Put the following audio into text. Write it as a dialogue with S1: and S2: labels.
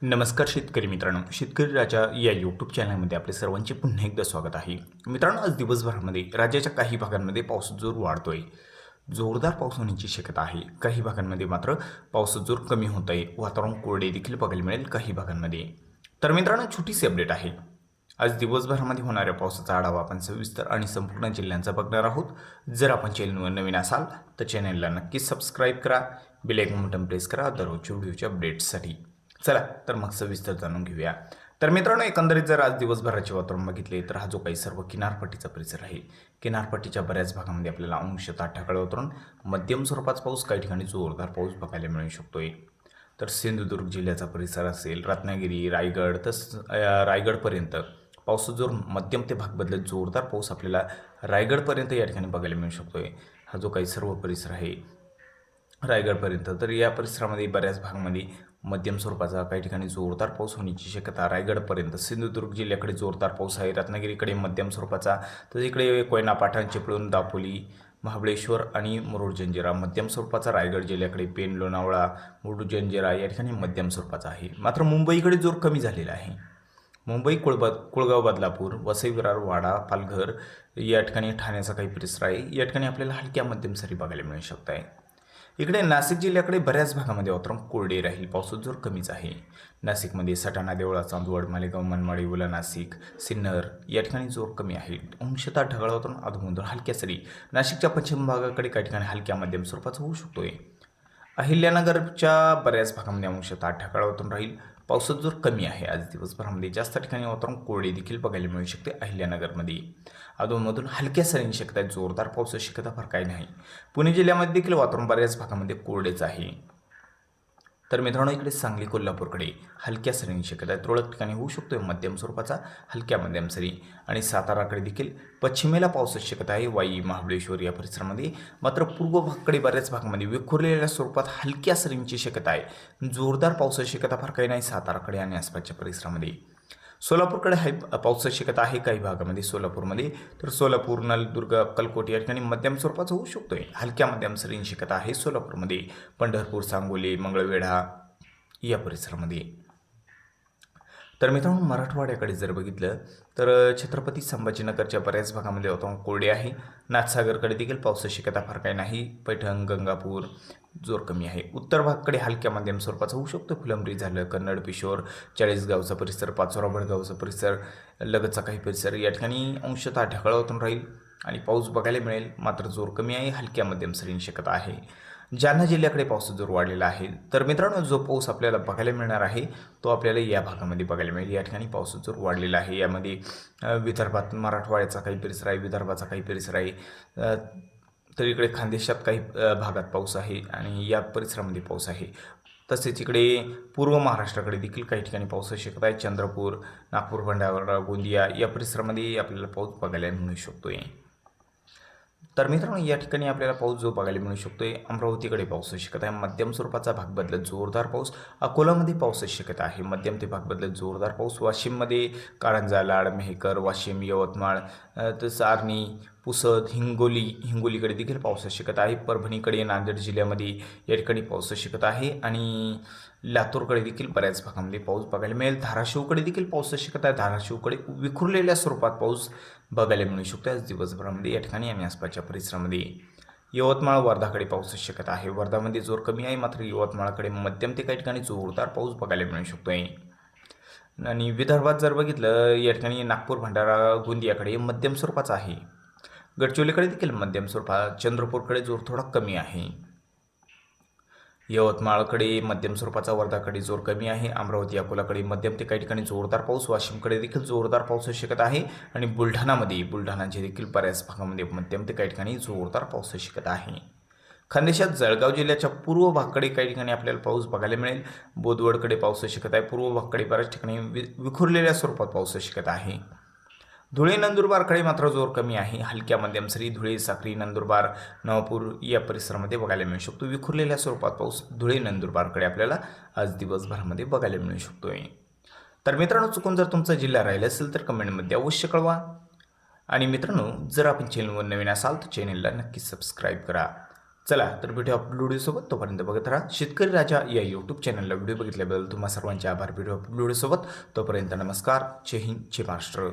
S1: नमस्कार शेतकरी मित्रांनो, शेतकरी राजा या यूट्यूब चॅनलमध्ये आपले सर्वांचे पुन्हा एकदा स्वागत आहे. मित्रांनो, आज दिवसभरामध्ये राज्याच्या काही भागांमध्ये पाऊस जोर वाढतोय. जोरदार पाऊस होण्याची शक्यता आहे. काही भागांमध्ये मात्र पाऊस जोर कमी होत आहे. वातावरण कोरडे देखील बघायला मिळेल काही भागांमध्ये. तर मित्रांनो, छोटीशी अपडेट आहे. आज दिवसभरामध्ये होणाऱ्या पावसाचा आढावा आपण सविस्तर आणि संपूर्ण जिल्ह्यांचा बघणार आहोत. जर आपण चॅनलवर नवीन असाल तर चॅनलला नक्कीच सबस्क्राईब करा, बेल आयकॉन बटन प्रेस करा दररोजच्या व्हिडिओच्या अपडेट्ससाठी. चला तर मग सविस्तर जाणून घेऊया. तर मित्रांनो, एकंदरीत जर आज दिवसभराचे वातावरण बघितले तर हा जो काही सर्व किनारपट्टीचा परिसर आहे, किनारपट्टीच्या बऱ्याच भागामध्ये आपल्याला अंशतः ढगाळ वातावरण, मध्यम स्वरूपाचा पाऊस, काही ठिकाणी जोरदार पाऊस बघायला मिळू शकतोय. तर सिंधुदुर्ग जिल्ह्याचा परिसर असेल, रत्नागिरी, रायगड रायगडपर्यंत पाऊस जोर मध्यम ते भाग बदलत जोरदार पाऊस आपल्याला रायगडपर्यंत या ठिकाणी बघायला मिळू शकतोय. हा जो काही सर्व परिसर आहे रायगडपर्यंत, तर या परिसरामध्ये बऱ्याच भागामध्ये मध्यम स्वरूपाचा, काही ठिकाणी जोरदार पाऊस होण्याची शक्यता. रायगडपर्यंत सिंधुदुर्ग जिल्ह्याकडे जोरदार पाऊस आहे, रत्नागिरीकडे मध्यम स्वरूपाचा, तर इकडे कोयना, पाटण, चिपळूण, दापोली, महाबळेश्वर आणि मुरुड जंजिरा मध्यम स्वरूपाचा. रायगड जिल्ह्याकडे पेन, लोणावळा, मुरुड जंजिरा या ठिकाणी मध्यम स्वरूपाचा आहे. मात्र मुंबईकडे जोर कमी झालेला आहे. मुंबई, कुळगाव, बदलापूर, वसई, विरार, वाडा, पालघर या ठिकाणी, ठाण्याचा काही परिसर आहे, या ठिकाणी आपल्याला हलक्या मध्यम सरी बघायला मिळू शकत आहे. इकडे नाशिक जिल्ह्याकडे बऱ्याच भागामध्ये वातावरण कोरडे राहील, पावसाचा जोर कमीच आहे. नाशिकमध्ये सटाणा, देवळा, चांदवड, मालेगाव, मनमाड, येवला, नाशिक, सिन्नर या ठिकाणी जोर कमी आहे. अंशतः ढगाळ वातावरण, अधूनमधून हलक्या सरी. नाशिकच्या पश्चिम भागाकडे काही ठिकाणी हलक्या मध्यम स्वरूपाचा होऊ शकतोय. अहिल्यानगरच्या बऱ्याच भागामध्ये अंशतः ढगाळ वातावरण राहील, पावसाचा जोर कमी आहे. आज दिवसभरामध्ये जास्त ठिकाणी वातावरण कोरडे देखील बघायला मिळू शकते. अहिल्यानगरमध्ये अधूनमधून हलक्या सरींची शक्यता आहे, जोरदार पावसाची शक्यता फार काही नाही. पुणे जिल्ह्यामध्ये देखील वातावरण बऱ्याच भागामध्ये कोरडेच आहे. तर मित्रांनो, इकडे सांगली, कोल्हापूरकडे हलक्या सरींची शक्यता आहे, तुरळक ठिकाणी होऊ शकतो मध्यम स्वरूपाचा, हलक्या मध्यम सरी. आणि साताराकडे देखील पश्चिमेला पावसाची शक्यता आहे, वाई, महाबळेश्वर या परिसरामध्ये. मात्र पूर्व भागाकडे बऱ्याच भागामध्ये विखुरलेल्या स्वरूपात हलक्या सरींची शक्यता आहे, जोरदार पावसाची शक्यता फार काही नाही साताराकडे आणि आसपासच्या परिसरामध्ये. सोलापूरकडे पावसाची शक्यता आहे काही भागामध्ये सोलापूरमध्ये. तर सोलापूर, नलदुर्ग, अक्कलकोट या ठिकाणी मध्यम स्वरूपाचा होऊ शकतोय, हलक्या मध्यम सरींची शक्यता आहे सोलापूरमध्ये. पंढरपूर, सांगोली, मंगळवेढा या परिसरामध्ये. तर मित्रांनो, मराठवाड्याकडे जर बघितलं तर छत्रपती संभाजीनगरच्या बऱ्याच भागामध्ये वातावरण कोरडे आहे. नाथसागरकडे देखील पावसाची शक्यता फार काही नाही. पैठण, गंगापूर जोर कमी आहे. उत्तर भागाकडे हलक्या मध्यम स्वरूपाचा होऊ शकतो, फुलंब्री झालं, कन्नड, पिशोर, चाळीसगावचा परिसर, पाचोरा, भडगावचा परिसर, लगतचा काही परिसर या ठिकाणी अंशतः ढगाळ वातावरण राहील आणि पाऊस बघायला मिळेल, मात्र जोर कमी आहे, हलक्या मध्यम सरींची शक्यता आहे. जालना जिल्ह्याकडे पावसाचा जोर वाढलेला आहे. तर मित्रांनो, जो पाऊस आपल्याला बघायला मिळणार आहे तो आपल्याला या भागामध्ये बघायला मिळेल. या ठिकाणी पावसाचा जोर वाढलेला आहे. यामध्ये विदर्भात, मराठवाड्याचा काही परिसर आहे, विदर्भाचा काही परिसर आहे, तर इकडे खानदेशात काही भागात पाऊस आहे आणि या परिसरामध्ये पाऊस आहे. तसेच इकडे पूर्व महाराष्ट्राकडे देखील काही ठिकाणी पावसाची शक्यता आहे. चंद्रपूर, नागपूर, भंडारा, गोंदिया या परिसरामध्ये आपल्याला पाऊस बघायला मिळू शकतोय. तर मित्रांनो, या ठिकाणी आपल्याला पाऊस जो बघायला मिळू शकतोय. अमरावतीकडे पावसाची शक्यता आहे, मध्यम स्वरूपाचा, भाग बदलत जोरदार पाऊस. अकोलामध्ये पावसाची शक्यता आहे, मध्यम ते भाग बदलत जोरदार पाऊस. वाशिममध्ये कारंजा, लाड, मेहकर, वाशिम, यवतमाळ, तसं आर्णी, पुसद, हिंगोलीकडे देखील पावसाची शक्यता आहे. परभणीकडे, नांदेड जिल्ह्यामध्ये या ठिकाणी पावसाची शक्यता आहे आणि लातूरकडे देखील बऱ्याच भागामध्ये पाऊस बघायला मिळेल. धाराशिवकडे देखील पावसाची शक्यता आहे. धाराशिवकडे विखुरलेल्या स्वरूपात पाऊस बघायला मिळू शकतो आज दिवसभरामध्ये या ठिकाणी आणि आसपासच्या परिसरामध्ये. यवतमाळ, वर्धाकडे पावसाची शक्यता आहे. वर्धामध्ये जोर कमी आहे, मात्र यवतमाळकडे मध्यम ते काही ठिकाणी जोरदार पाऊस बघायला मिळू शकतोय. आणि विदर्भात जर बघितलं, या ठिकाणी नागपूर, भंडारा, गोंदियाकडे मध्यम स्वरूपाचा आहे. गडचिरोलीकडे देखील मध्यम स्वरूपात. चंद्रपूरकडे जोर थोडा कमी आहे. यवतमाळकडे मध्यम स्वरूपाचा, वर्धाकडे जोर कमी आहे. अमरावती, अकोलाकडे मध्यम ते काही ठिकाणी जोरदार पाऊस. वाशिमकडे देखील जोरदार पावसाची शक्यता आहे आणि बुलढाणाचे देखील बऱ्याच भागामध्ये मध्यम ते काही ठिकाणी जोरदार पावसाची शक्यता आहे. खानदेशात जळगाव जिल्ह्याच्या पूर्व भागाकडे काही ठिकाणी आपल्याला पाऊस बघायला मिळेल. बोदवडकडे पावसाची शक्यता आहे. पूर्व भागाकडे बऱ्याच ठिकाणी विखुरलेल्या स्वरूपात पावसाची शक्यता आहे. धुळे, नंदुरबारकडे मात्र जोर कमी आहे, हलक्या मध्यम सरी. धुळे, साक्री, नंदुरबार, नवापूर या परिसरामध्ये बघायला मिळू शकतो. विखुरलेल्या स्वरूपात पाऊस धुळे, नंदुरबारकडे आपल्याला आज दिवसभरामध्ये बघायला मिळू शकतोय. तर मित्रांनो, चुकून जर तुमचा जिल्हा राहिला असेल तर कमेंटमध्ये अवश्य कळवा. आणि मित्रांनो, जर आपण चॅनलवर नवीन असाल तर चॅनलला नक्की सबस्क्राईब करा. चला तर भेटूया व्हिडिओसोबत. तोपर्यंत बघत राहा शेतकरी राजा या यूट्यूब चॅनलला. व्हिडिओ बघितल्याबद्दल तुम्हा सर्वांचे आभार. व्हिडिओ सोबत तोपर्यंत नमस्कार. जय हिंद, जय महाराष्ट्र.